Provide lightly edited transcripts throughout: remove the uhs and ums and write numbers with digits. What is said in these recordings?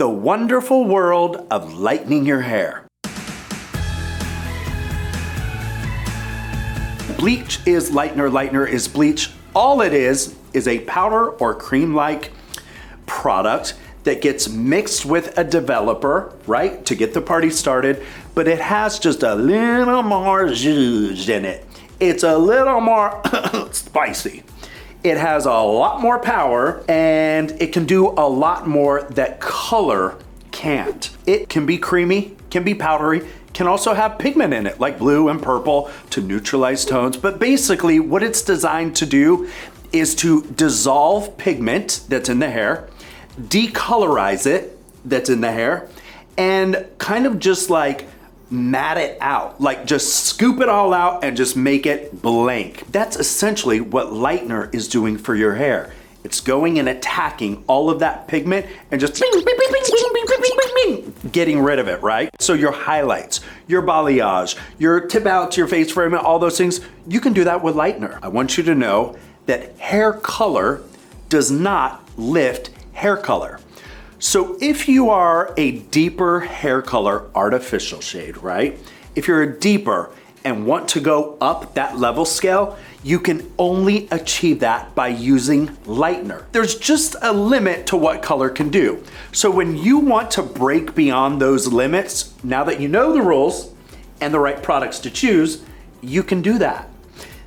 the wonderful world of lightening your hair. Bleach is lightener, lightener is bleach. All it is a powder or cream-like product that gets mixed with a developer, right, to get the party started, but it has just a little more zhuzh in it. It's a little more spicy. It has a lot more power, and it can do a lot more that color can't. It can be creamy, can be powdery, can also have pigment in it, like blue and purple to neutralize tones. But basically, what it's designed to do is to dissolve pigment that's in the hair, decolorize it that's in the hair, and kind of just like mat it out, like just scoop it all out and just make it blank. That's essentially what lightener is doing for your hair. It's going and attacking all of that pigment and just getting rid of it, right? So your highlights, your balayage, your tip outs, your face frame, all those things, you can do that with lightener. I want you to know that hair color does not lift hair color. So if you are a deeper hair color artificial shade, right? If you're a deeper and want to go up that level scale, you can only achieve that by using lightener. There's just a limit to what color can do. So when you want to break beyond those limits, now that you know the rules and the right products to choose, you can do that.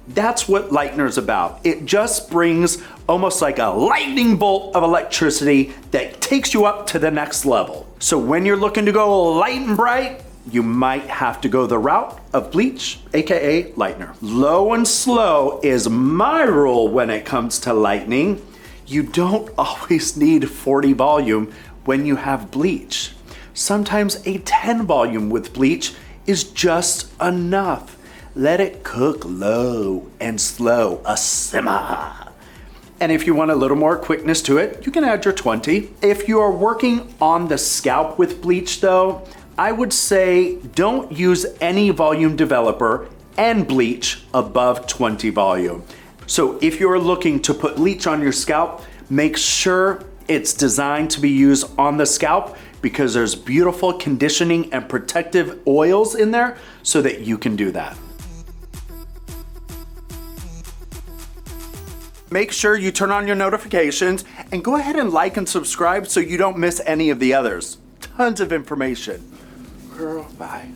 That's what lightener is about. It just brings almost like a lightning bolt of electricity that takes you up to the next level. So when you're looking to go light and bright, you might have to go the route of bleach, aka lightener. Low and slow is my rule when it comes to lightening. You don't always need 40 volume when you have bleach. Sometimes a 10 volume with bleach is just enough. Let it cook low and slow, a simmer. And if you want a little more quickness to it, you can add your 20. If you are working on the scalp with bleach though, I would say don't use any volume developer and bleach above 20 volume. So if you're looking to put bleach on your scalp, make sure it's designed to be used on the scalp because there's beautiful conditioning and protective oils in there so that you can do that. Make sure you turn on your notifications and go ahead and like and subscribe so you don't miss any of the others. Tons of information. Girl, bye.